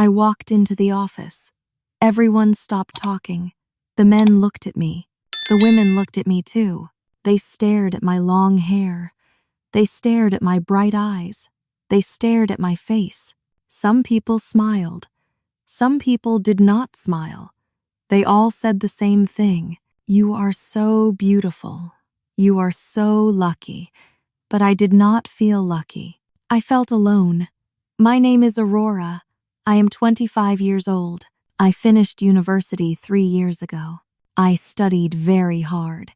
I walked into the office. Everyone stopped talking. The men looked at me. The women looked at me too. They stared at my long hair. They stared at my bright eyes. They stared at my face. Some people smiled. Some people did not smile. They all said the same thing. You are so beautiful. You are so lucky. But I did not feel lucky. I felt alone. My name is Aurora. I am 25 years old. I finished university 3 years ago. I studied very hard.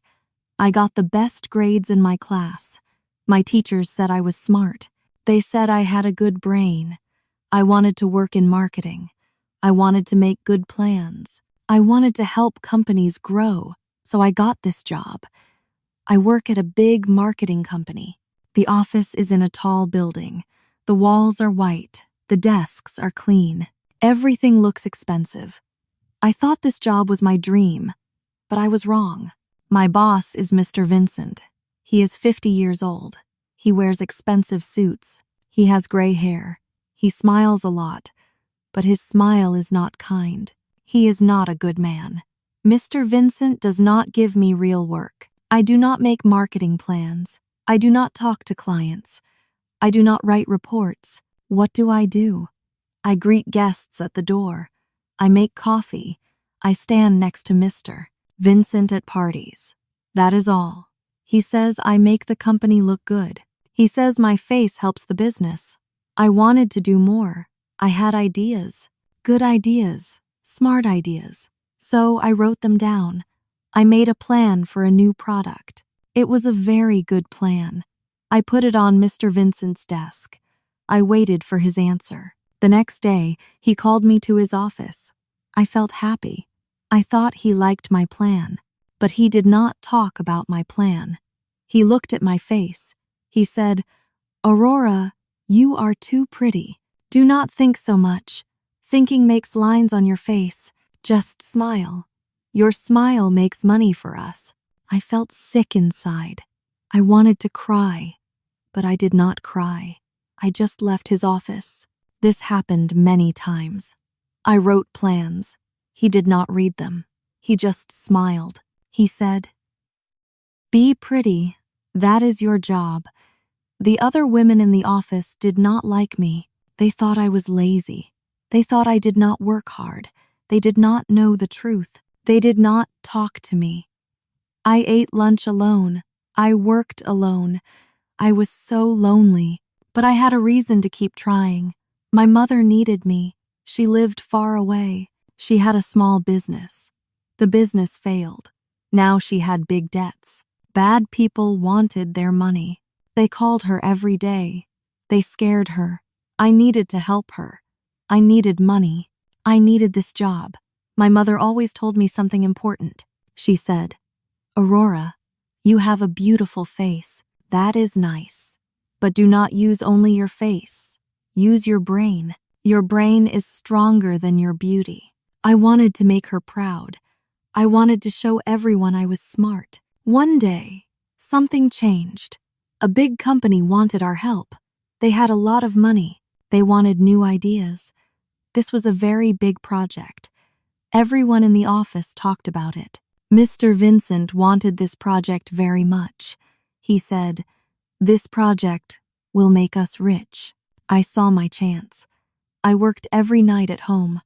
I got the best grades in my class. My teachers said I was smart. They said I had a good brain. I wanted to work in marketing. I wanted to make good plans. I wanted to help companies grow, so I got this job. I work at a big marketing company. The office is in a tall building. The walls are white. The desks are clean. Everything looks expensive. I thought this job was my dream, but I was wrong. My boss is Mr. Vincent. He is 50 years old. He wears expensive suits. He has gray hair. He smiles a lot, but his smile is not kind. He is not a good man. Mr. Vincent does not give me real work. I do not make marketing plans. I do not talk to clients. I do not write reports. What do? I greet guests at the door. I make coffee. I stand next to Mr. Vincent at parties. That is all. He says I make the company look good. He says my face helps the business. I wanted to do more. I had ideas. Good ideas. Smart ideas. So I wrote them down. I made a plan for a new product. It was a very good plan. I put it on Mr. Vincent's desk. I waited for his answer. The next day, he called me to his office. I felt happy. I thought he liked my plan, but he did not talk about my plan. He looked at my face. He said, "Aurora, you are too pretty. Do not think so much. Thinking makes lines on your face. Just smile. Your smile makes money for us." I felt sick inside. I wanted to cry, but I did not cry. I just left his office. This happened many times. I wrote plans. He did not read them. He just smiled. He said, "Be pretty. That is your job." The other women in the office did not like me. They thought I was lazy. They thought I did not work hard. They did not know the truth. They did not talk to me. I ate lunch alone. I worked alone. I was so lonely, but I had a reason to keep trying. My mother needed me. She lived far away. She had a small business. The business failed. Now she had big debts. Bad people wanted their money. They called her every day. They scared her. I needed to help her. I needed money. I needed this job. My mother always told me something important. She said, "Aurora, you have a beautiful face. That is nice. But do not use only your face. Use your brain. Your brain is stronger than your beauty." I wanted to make her proud. I wanted to show everyone I was smart. One day, something changed. A big company wanted our help. They had a lot of money. They wanted new ideas. This was a very big project. Everyone in the office talked about it. Mr. Vincent wanted this project very much. He said, "This project will make us rich." I saw my chance. I worked every night at home.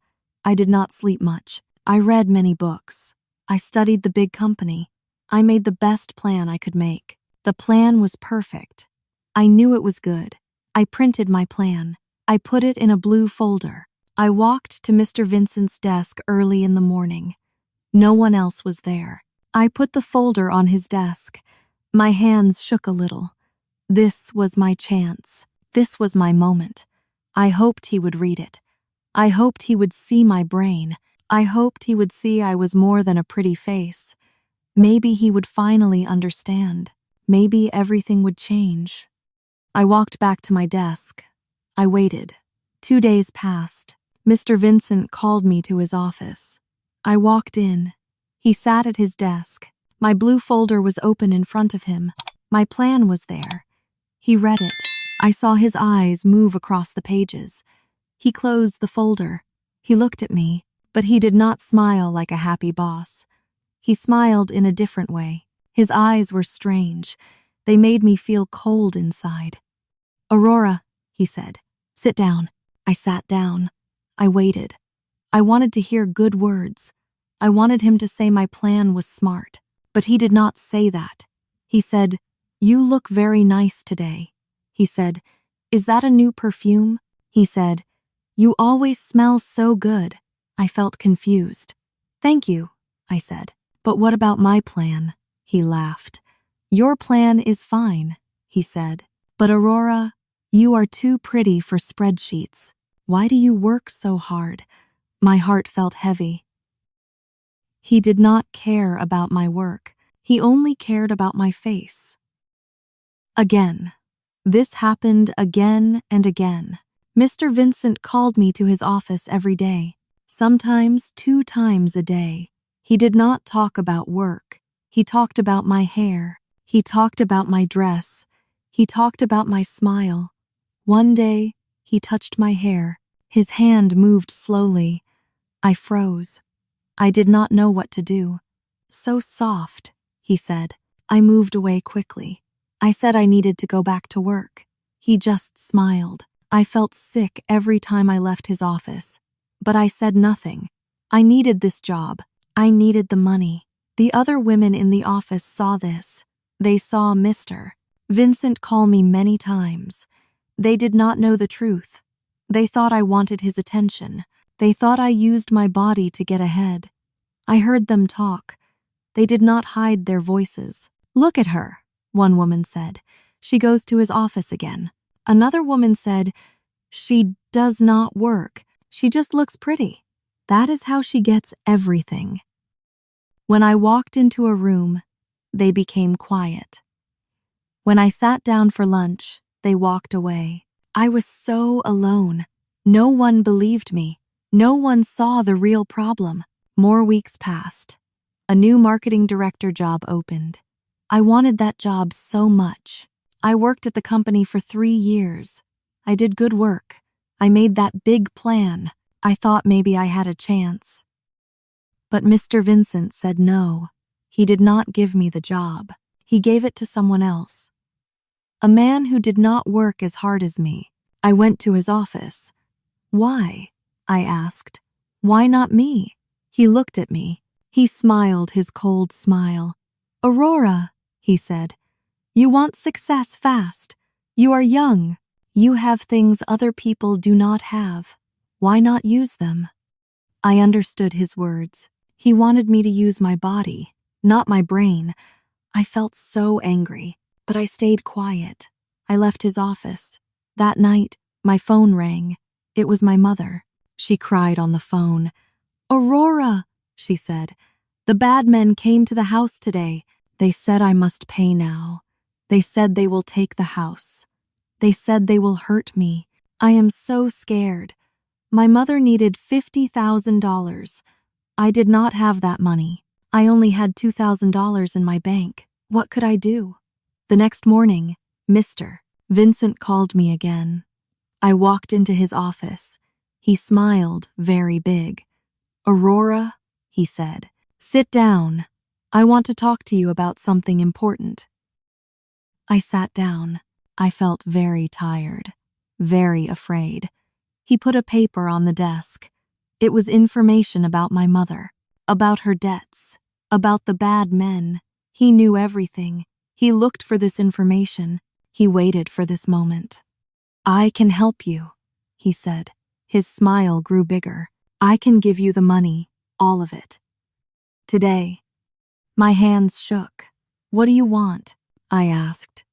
I did not sleep much. I read many books. I studied the big company. I made the best plan I could make. The plan was perfect. I knew it was good. I printed my plan. I put it in a blue folder. I walked to Mr. Vincent's desk early in the morning. No one else was there. I put the folder on his desk. My hands shook a little. This was my chance. This was my moment. I hoped he would read it. I hoped he would see my brain. I hoped he would see I was more than a pretty face. Maybe he would finally understand. Maybe everything would change. I walked back to my desk. I waited. 2 days passed. Mr. Vincent called me to his office. I walked in. He sat at his desk. My blue folder was open in front of him. My plan was there. He read it. I saw his eyes move across the pages. He closed the folder. He looked at me, but he did not smile like a happy boss. He smiled in a different way. His eyes were strange. They made me feel cold inside. "Aurora," he said, "sit down." I sat down. I waited. I wanted to hear good words. I wanted him to say my plan was smart, but he did not say that. He said, "You look very nice today." He said, "Is that a new perfume?" He said, "You always smell so good." I felt confused. "Thank you," I said. "But what about my plan?" He laughed. "Your plan is fine," he said. "But Aurora, you are too pretty for spreadsheets. Why do you work so hard?" My heart felt heavy. He did not care about my work. He only cared about my face. Again. This happened again and again. Mr. Vincent called me to his office every day, sometimes 2 times a day. He did not talk about work. He talked about my hair. He talked about my dress. He talked about my smile. One day, he touched my hair. His hand moved slowly. I froze. I did not know what to do. "So soft," he said. I moved away quickly. I said I needed to go back to work. He just smiled. I felt sick every time I left his office. But I said nothing. I needed this job. I needed the money. The other women in the office saw this. They saw Mr. Vincent call me many times. They did not know the truth. They thought I wanted his attention. They thought I used my body to get ahead. I heard them talk. They did not hide their voices. "Look at her," one woman said. "She goes to his office again." Another woman said, "She does not work. She just looks pretty. That is how she gets everything." When I walked into a room, they became quiet. When I sat down for lunch, they walked away. I was so alone. No one believed me. No one saw the real problem. More weeks passed. A new marketing director job opened. I wanted that job so much. I worked at the company for 3 years. I did good work. I made that big plan. I thought maybe I had a chance. But Mr. Vincent said no. He did not give me the job. He gave it to someone else. A man who did not work as hard as me. I went to his office. "Why?" I asked. "Why not me?" He looked at me. He smiled his cold smile. "Aurora," he said, "you want success fast. You are young. You have things other people do not have. Why not use them?" I understood his words. He wanted me to use my body, not my brain. I felt so angry, but I stayed quiet. I left his office. That night, my phone rang. It was my mother. She cried on the phone. "Aurora," she said, "the bad men came to the house today. They said I must pay now. They said they will take the house. They said they will hurt me. I am so scared. My mother needed $50,000. I did not have that money. I only had $2,000 in my bank. What could I do?" The next morning, Mr. Vincent called me again. I walked into his office. He smiled very big. "Aurora," he said, "sit down. I want to talk to you about something important." I sat down. I felt very tired, very afraid. He put a paper on the desk. It was information about my mother, about her debts, about the bad men. He knew everything. He looked for this information. He waited for this moment. "I can help you," he said. His smile grew bigger. "I can give you the money, all of it. Today." My hands shook. "What do you want?" I asked.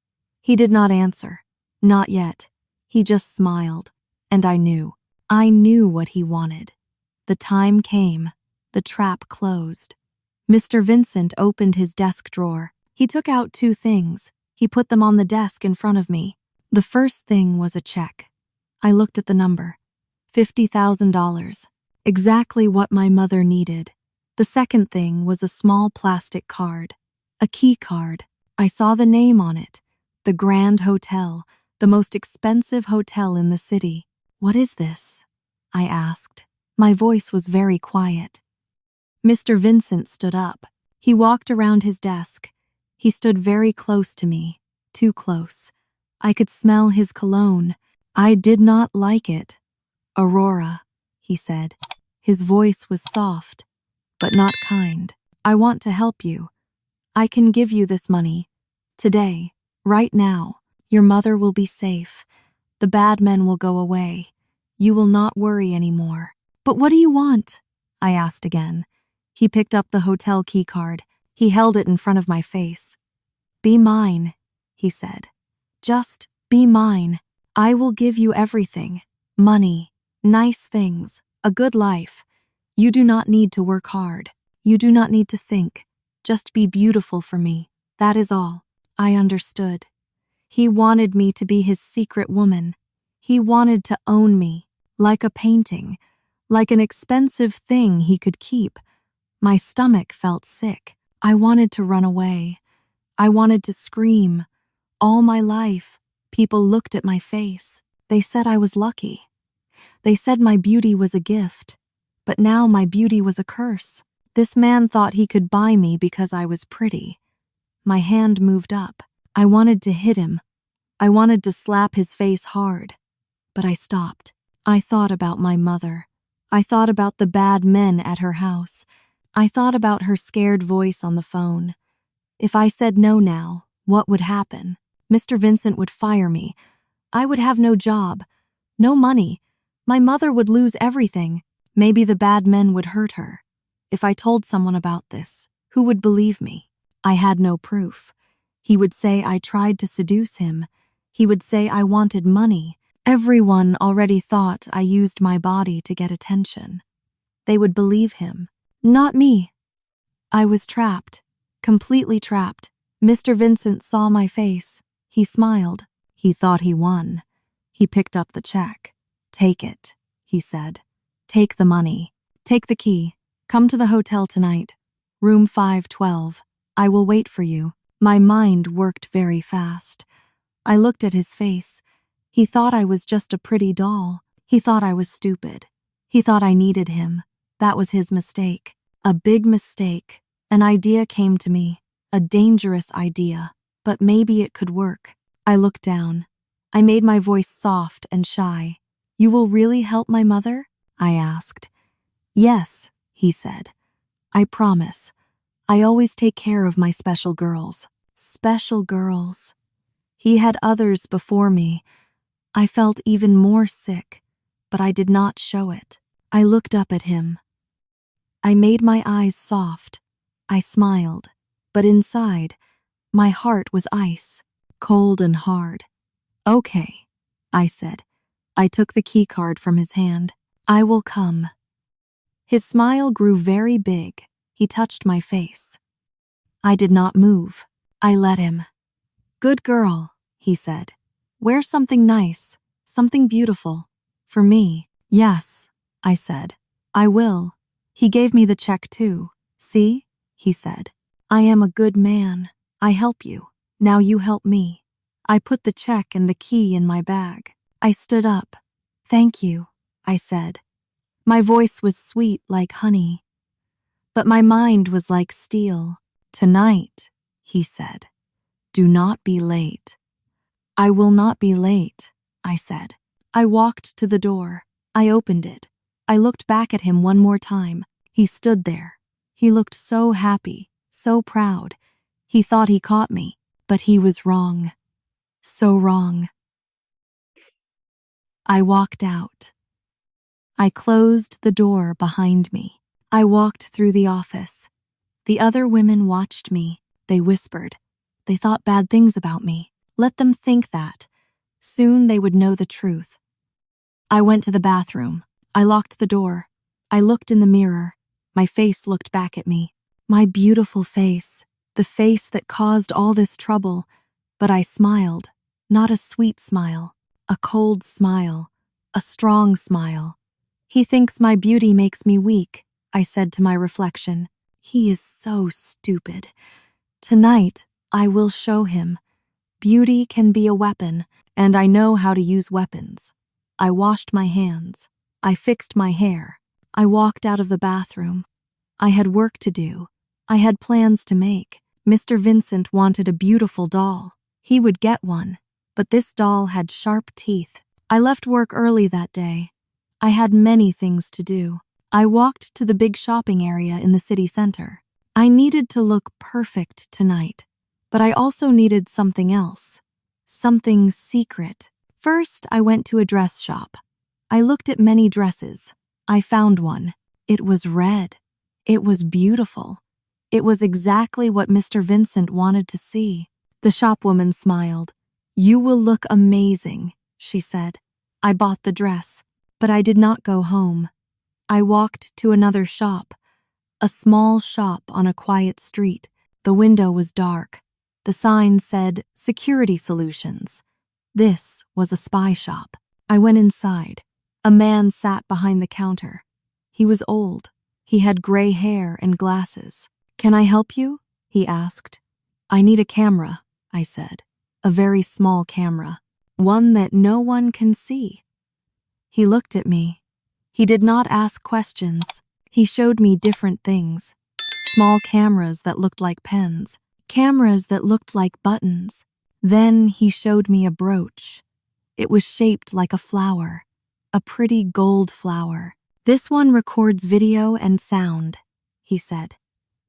He did not answer. Not yet. He just smiled. And I knew. I knew what he wanted. The time came. The trap closed. Mr. Vincent opened his desk drawer. He took out 2 things. He put them on the desk in front of me. The first thing was a check. I looked at the number. $50,000. Exactly what my mother needed. The second thing was a small plastic card. A key card. I saw the name on it. The Grand Hotel. The most expensive hotel in the city. "What is this?" I asked. My voice was very quiet. Mr. Vincent stood up. He walked around his desk. He stood very close to me, too close. I could smell his cologne. I did not like it. Aurora, he said. His voice was soft, but not kind. I want to help you. I can give you this money. Today, right now. Your mother will be safe. The bad men will go away. You will not worry anymore. But what do you want? I asked again. He picked up the hotel key card. He held it in front of my face. Be mine, he said. Just be mine. I will give you everything. Money, nice things, a good life. You do not need to work hard. You do not need to think. Just be beautiful for me. That is all. I understood. He wanted me to be his secret woman. He wanted to own me, like a painting, like an expensive thing he could keep. My stomach felt sick. I wanted to run away. I wanted to scream. All my life, people looked at my face. They said I was lucky. They said my beauty was a gift. But now my beauty was a curse. This man thought he could buy me because I was pretty. My hand moved up. I wanted to hit him. I wanted to slap his face hard. But I stopped. I thought about my mother. I thought about the bad men at her house. I thought about her scared voice on the phone. If I said no now, what would happen? Mr. Vincent would fire me. I would have no job, no money. My mother would lose everything. Maybe the bad men would hurt her. If I told someone about this, who would believe me? I had no proof. He would say I tried to seduce him. He would say I wanted money. Everyone already thought I used my body to get attention. They would believe him, not me. I was trapped, completely trapped. Mr. Vincent saw my face. He smiled. He thought he won. He picked up the check. Take it, he said. Take the money. Take the key. Come to the hotel tonight. Room 512. I will wait for you. My mind worked very fast. I looked at his face. He thought I was just a pretty doll. He thought I was stupid. He thought I needed him. That was his mistake. A big mistake. An idea came to me. A dangerous idea. But maybe it could work. I looked down. I made my voice soft and shy. You will really help my mother? I asked. Yes, he said. I promise. I always take care of my special girls. Special girls. He had others before me. I felt even more sick, but I did not show it. I looked up at him. I made my eyes soft. I smiled, but inside, my heart was ice, cold and hard. Okay, I said. I took the key card from his hand. I will come. His smile grew very big. He touched my face. I did not move. I let him. Good girl, he said. Wear something nice, something beautiful. For me. Yes, I said. I will. He gave me the check too. See, he said. I am a good man. I help you. Now you help me. I put the check and the key in my bag. I stood up. Thank you, I said. My voice was sweet like honey, but my mind was like steel. Tonight, he said. Do not be late. I will not be late, I said. I walked to the door. I opened it. I looked back at him one more time. He stood there. He looked so happy, so proud. He thought he caught me, but he was wrong. So wrong. I walked out. I closed the door behind me. I walked through the office. The other women watched me. They whispered. They thought bad things about me. Let them think that. Soon they would know the truth. I went to the bathroom. I locked the door. I looked in the mirror. My face looked back at me. My beautiful face. The face that caused all this trouble. But I smiled. Not a sweet smile. A cold smile. A strong smile. He thinks my beauty makes me weak, I said to my reflection. He is so stupid. Tonight, I will show him. Beauty can be a weapon, and I know how to use weapons. I washed my hands. I fixed my hair. I walked out of the bathroom. I had work to do. I had plans to make. Mr. Vincent wanted a beautiful doll. He would get one, but this doll had sharp teeth. I left work early that day. I had many things to do. I walked to the big shopping area in the city center. I needed to look perfect tonight, but I also needed something else. Something secret. First, I went to a dress shop. I looked at many dresses. I found one. It was red. It was beautiful. It was exactly what Mr. Vincent wanted to see. The shopwoman smiled. "You will look amazing," she said. I bought the dress, but I did not go home. I walked to another shop, a small shop on a quiet street. The window was dark. The sign said, "Security Solutions." This was a spy shop. I went inside. A man sat behind the counter. He was old. He had gray hair and glasses. "Can I help you?" he asked. "I need a camera," I said. "A very small camera. One that no one can see." He looked at me. He did not ask questions. He showed me different things. Small cameras that looked like pens. Cameras that looked like buttons. Then he showed me a brooch. It was shaped like a flower. A pretty gold flower. "This one records video and sound," he said.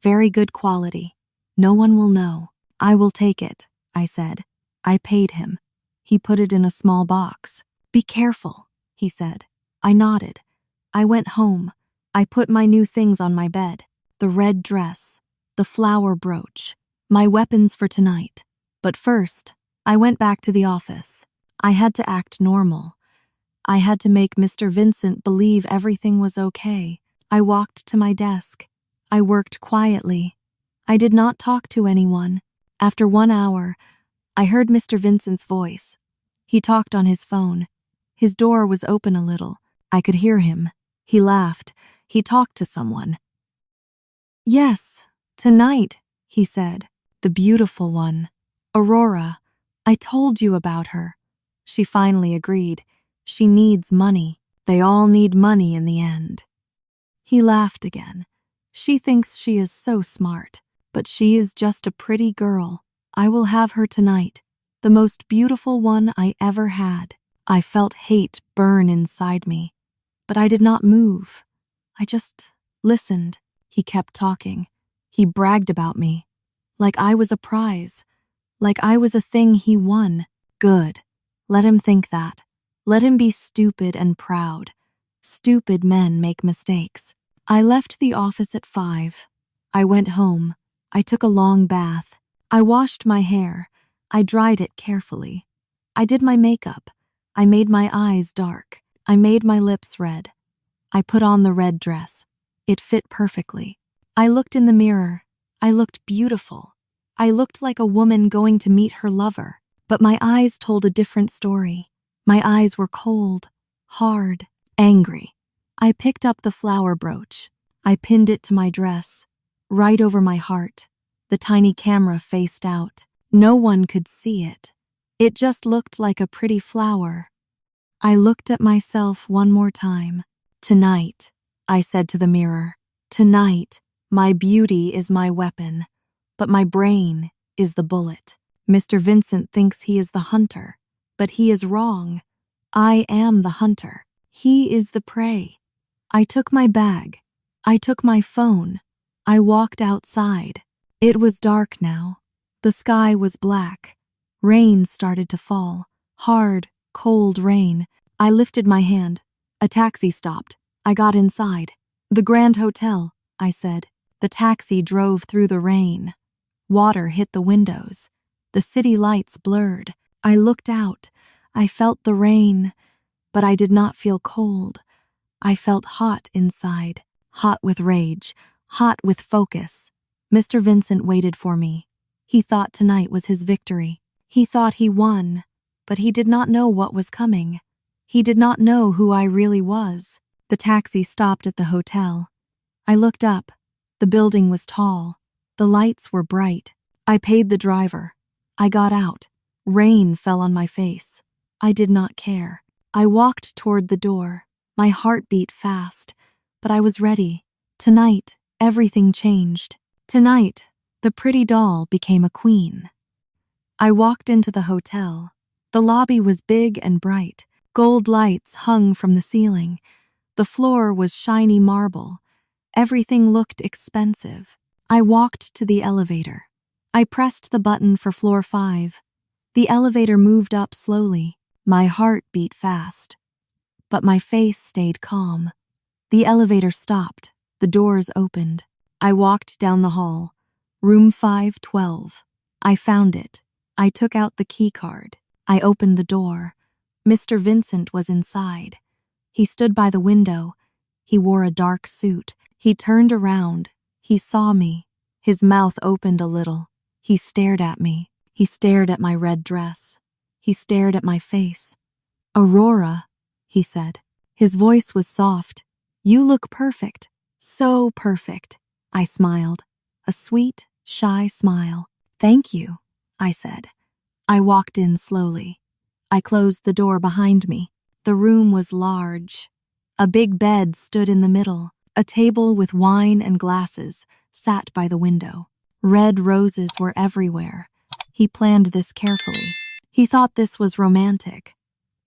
"Very good quality. No one will know." "I will take it," I said. I paid him. He put it in a small box. "Be careful," he said. I nodded. I went home. I put my new things on my bed. The red dress, the flower brooch, my weapons for tonight. But first, I went back to the office. I had to act normal. I had to make Mr. Vincent believe everything was okay. I walked to my desk. I worked quietly. I did not talk to anyone. After 1 hour, I heard Mr. Vincent's voice. He talked on his phone. His door was open a little. I could hear him. He laughed. He talked to someone. "Yes, tonight," he said. "The beautiful one. Aurora. I told you about her." She finally agreed. "She needs money. They all need money in the end." He laughed again. "She thinks she is so smart, but she is just a pretty girl. I will have her tonight. The most beautiful one I ever had." I felt hate burn inside me, but I did not move. I just listened. He kept talking. He bragged about me, like I was a prize, like I was a thing he won. Good. Let him think that. Let him be stupid and proud. Stupid men make mistakes. I left the office at 5. I went home. I took a long bath. I washed my hair. I dried it carefully. I did my makeup. I made my eyes dark. I made my lips red. I put on the red dress. It fit perfectly. I looked in the mirror. I looked beautiful. I looked like a woman going to meet her lover. But my eyes told a different story. My eyes were cold, hard, angry. I picked up the flower brooch. I pinned it to my dress, right over my heart. The tiny camera faced out. No one could see it. It just looked like a pretty flower. I looked at myself one more time. "Tonight," I said to the mirror. "Tonight, my beauty is my weapon, but my brain is the bullet." Mr. Vincent thinks he is the hunter, but he is wrong. I am the hunter. He is the prey. I took my bag. I took my phone. I walked outside. It was dark now. The sky was black. Rain started to fall. Hard, cold rain. I lifted my hand. A taxi stopped. I got inside. "The Grand Hotel," I said. The taxi drove through the rain. Water hit the windows. The city lights blurred. I looked out. I felt the rain, but I did not feel cold. I felt hot inside. Hot with rage. Hot with focus. Mr. Vincent waited for me. He thought tonight was his victory. He thought he won, but he did not know what was coming. He did not know who I really was. The taxi stopped at the hotel. I looked up. The building was tall. The lights were bright. I paid the driver. I got out. Rain fell on my face. I did not care. I walked toward the door. My heart beat fast. but I was ready. Tonight, everything changed. Tonight, the pretty doll became a queen. I walked into the hotel. The lobby was big and bright. Gold lights hung from the ceiling. The floor was shiny marble. Everything looked expensive. I walked to the elevator. I pressed the button for floor 5. The elevator moved up slowly. My heart beat fast. But my face stayed calm. The elevator stopped. The doors opened. I walked down the hall. Room 512. I found it. I took out the key card. I opened the door. Mr. Vincent was inside. He stood by the window. He wore a dark suit. He turned around. He saw me. His mouth opened a little. He stared at me. He stared at my red dress. He stared at my face. "Aurora," he said. His voice was soft. "You look perfect. So perfect." I smiled. A sweet, shy smile. "Thank you," I said. I walked in slowly. I closed the door behind me. The room was large. A big bed stood in the middle. A table with wine and glasses sat by the window. Red roses were everywhere. He planned this carefully. He thought this was romantic.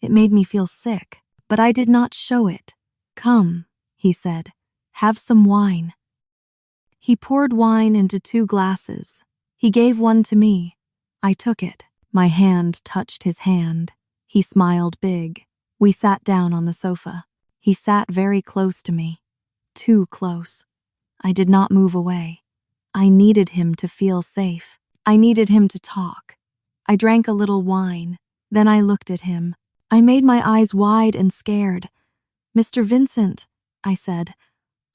It made me feel sick, but I did not show it. "Come," he said. "Have some wine." He poured wine into 2 glasses. He gave one to me. I took it. My hand touched his hand. He smiled big. We sat down on the sofa. He sat very close to me. Too close. I did not move away. I needed him to feel safe. I needed him to talk. I drank a little wine. Then I looked at him. I made my eyes wide and scared. "Mr. Vincent," I said,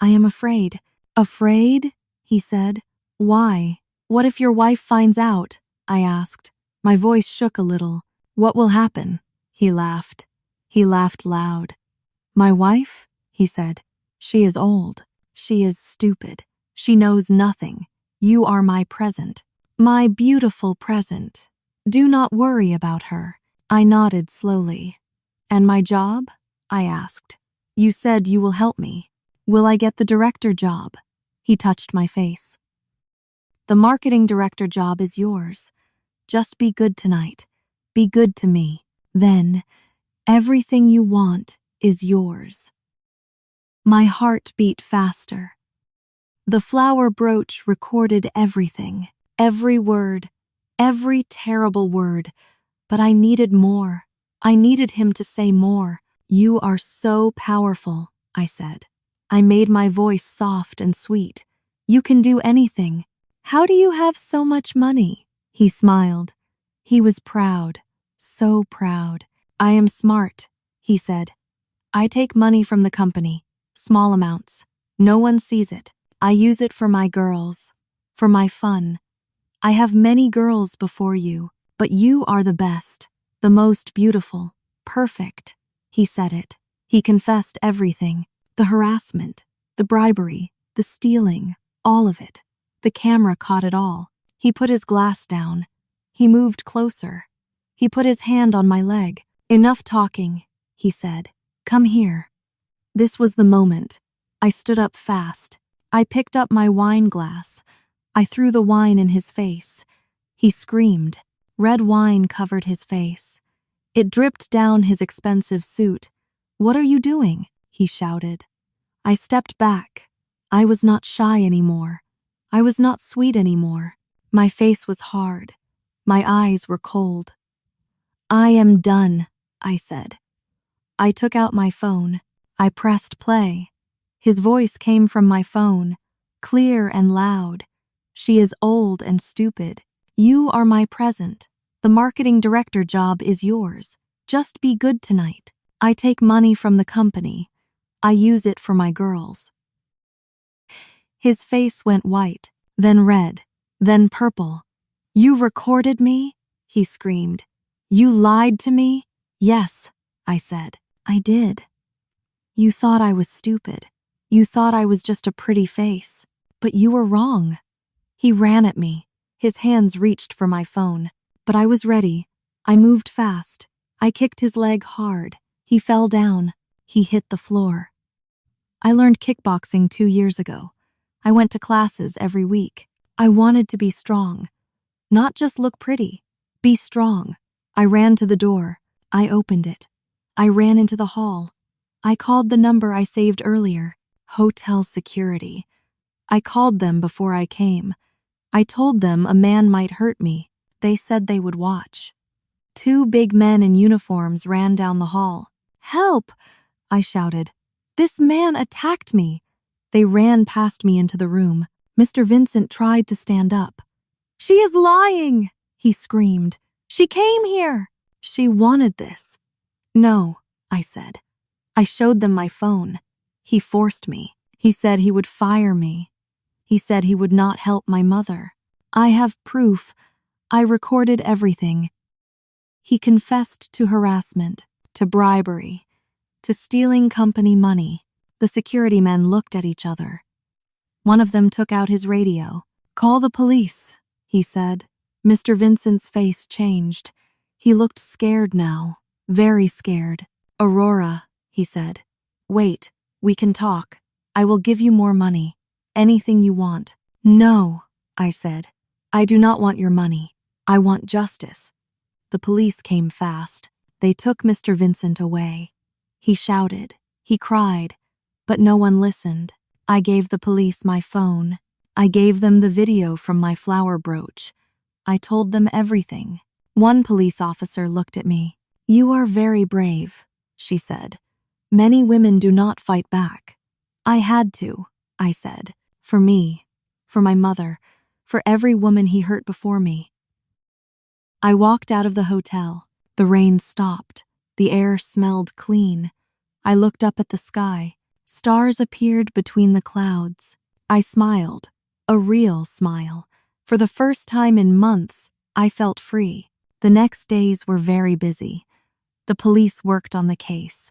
"I am afraid." "Afraid?" he said. "Why? What if your wife finds out?" I asked. My voice shook a little. "What will happen?" He laughed. He laughed loud. "My wife?" he said. "She is old. She is stupid. She knows nothing. You are my present. My beautiful present. Do not worry about her." I nodded slowly. "And my job?" I asked. "You said you will help me. Will I get the director job?" He touched my face. "The marketing director job is yours. Just be good tonight. Be good to me. Then, everything you want is yours." My heart beat faster. The flower brooch recorded everything, every word, every terrible word, but I needed more. I needed him to say more. "You are so powerful," I said. I made my voice soft and sweet. "You can do anything. How do you have so much money?" He smiled. He was proud, so proud. "I am smart," he said. "I take money from the company, small amounts. No one sees it. I use it for my girls, for my fun. I have many girls before you, but you are the best, the most beautiful, perfect." He said it. He confessed everything, the harassment, the bribery, the stealing, all of it. The camera caught it all. He put his glass down. He moved closer. He put his hand on my leg. "Enough talking," he said. "Come here." This was the moment. I stood up fast. I picked up my wine glass. I threw the wine in his face. He screamed. Red wine covered his face. It dripped down his expensive suit. "What are you doing?" he shouted. I stepped back. I was not shy anymore. I was not sweet anymore. My face was hard. My eyes were cold. "I am done," I said. I took out my phone. I pressed play. His voice came from my phone, clear and loud. "She is old and stupid. You are my present. The marketing director job is yours. Just be good tonight. I take money from the company. I use it for my girls." His face went white, then red, then purple. "You recorded me?" he screamed. "You lied to me?" "Yes," I said. "I did. You thought I was stupid. You thought I was just a pretty face. But you were wrong." He ran at me. His hands reached for my phone. But I was ready. I moved fast. I kicked his leg hard. He fell down. He hit the floor. I learned kickboxing 2 years ago. I went to classes every week. I wanted to be strong. Not just look pretty. Be strong. I ran to the door. I opened it. I ran into the hall. I called the number I saved earlier. Hotel security. I called them before I came. I told them a man might hurt me. They said they would watch. 2 big men in uniforms ran down the hall. "Help!" I shouted. "This man attacked me." They ran past me into the room. Mr. Vincent tried to stand up. "She is lying!" he screamed. "She came here! She wanted this." "No," I said. I showed them my phone. He forced me. He said he would fire me. He said he would not help my mother. I have proof. I recorded everything. He confessed to harassment, to bribery, to stealing company money. The security men looked at each other. One of them took out his radio. "Call the police," he said. Mr. Vincent's face changed. He looked scared now, very scared. "Aurora," he said. "Wait, we can talk. I will give you more money. Anything you want." "No," I said. "I do not want your money. I want justice." The police came fast. They took Mr. Vincent away. He shouted. He cried. But no one listened. I gave the police my phone. I gave them the video from my flower brooch. I told them everything. One police officer looked at me. "You are very brave," she said. "Many women do not fight back." "I had to," I said. "For me, for my mother, for every woman he hurt before me." I walked out of the hotel. The rain stopped. The air smelled clean. I looked up at the sky. Stars appeared between the clouds. I smiled, a real smile. For the first time in months, I felt free. The next days were very busy. The police worked on the case.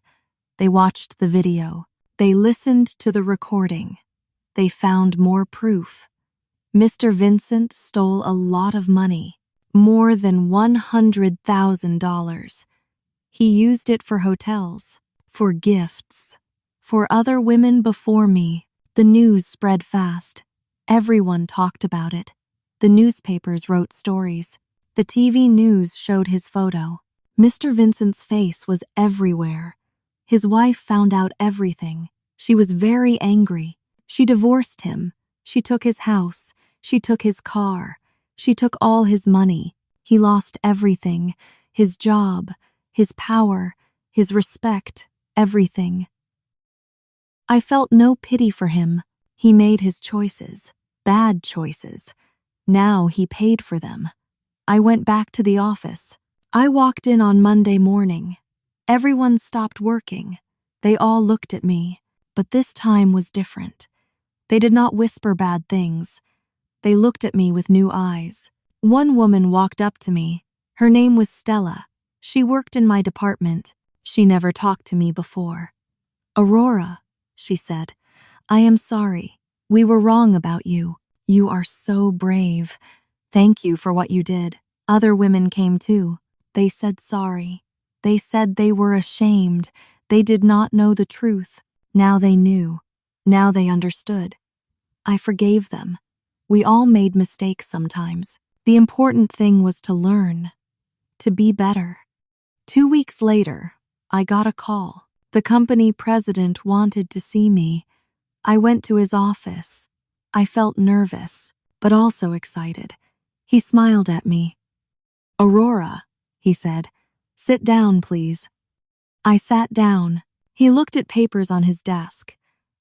They watched the video. They listened to the recording. They found more proof. Mr. Vincent stole a lot of money, more than $100,000. He used it for hotels, for gifts, for other women before me. The news spread fast. Everyone talked about it. The newspapers wrote stories. The TV news showed his photo. Mr. Vincent's face was everywhere. His wife found out everything. She was very angry. She divorced him. She took his house. She took his car. She took all his money. He lost everything. His job, his power, his respect, everything. I felt no pity for him. He made his choices, bad choices. Now he paid for them. I went back to the office. I walked in on Monday morning. Everyone stopped working. They all looked at me, but this time was different. They did not whisper bad things. They looked at me with new eyes. One woman walked up to me. Her name was Stella. She worked in my department. She never talked to me before. "Aurora," she said, "I am sorry. We were wrong about you. You are so brave. Thank you for what you did." Other women came too. They said sorry. They said they were ashamed. They did not know the truth. Now they knew. Now they understood. I forgave them. We all made mistakes sometimes. The important thing was to learn, to be better. 2 weeks later, I got a call. The company president wanted to see me. I went to his office. I felt nervous, but also excited. He smiled at me. "Aurora," he said, "sit down, please." I sat down. He looked at papers on his desk.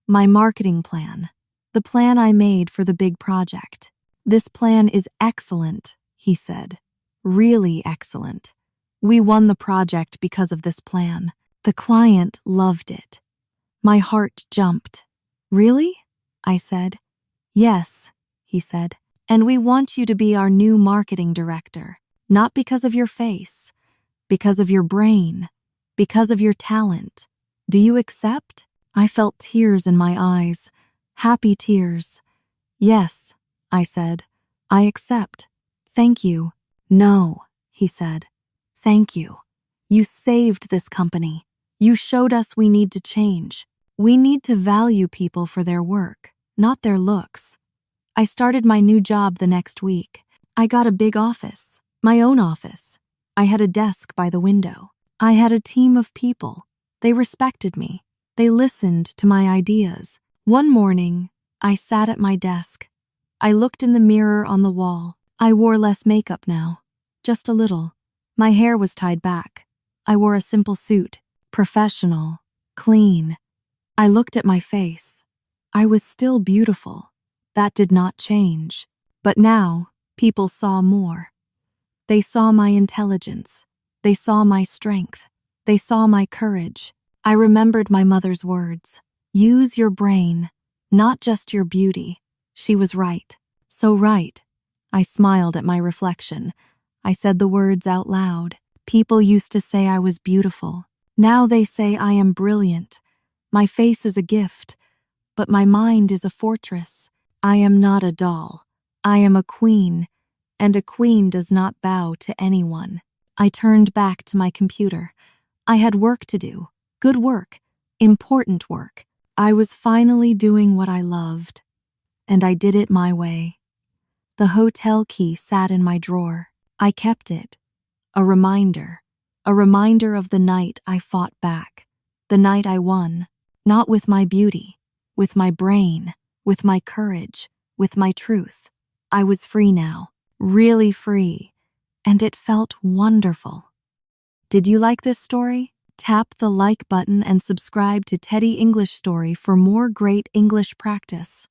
My marketing plan. The plan I made for the big project. "This plan is excellent," he said. "Really excellent. We won the project because of this plan. The client loved it." My heart jumped. "Really?" I said. "Yes," he said. "And we want you to be our new marketing director, not because of your face, because of your brain, because of your talent. Do you accept?" I felt tears in my eyes, happy tears. "Yes," I said. "I accept. Thank you." "No," he said. "Thank you. You saved this company. You showed us we need to change. We need to value people for their work, not their looks. I started my new job the next week. I got a big office, my own office. I had a desk by the window. I had a team of people. They respected me. They listened to my ideas. One morning, I sat at my desk. I looked in the mirror on the wall. I wore less makeup now, just a little. My hair was tied back. I wore a simple suit, professional, clean. I looked at my face. I was still beautiful. That did not change. But now, people saw more. They saw my intelligence. They saw my strength. They saw my courage. I remembered my mother's words. Use your brain, not just your beauty. She was right. So right. I smiled at my reflection. I said the words out loud. People used to say I was beautiful. Now they say I am brilliant. My face is a gift, but my mind is a fortress. I am not a doll. I am a queen, and a queen does not bow to anyone. I turned back to my computer. I had work to do. Good work. Important work. I was finally doing what I loved, and I did it my way. The hotel key sat in my drawer. I kept it. A reminder of the night I fought back, the night I won, not with my beauty, with my brain, with my courage, with my truth. I was free now, really free, and it felt wonderful. Did you like this story? Tap the like button and subscribe to Teddy English Story for more great English practice.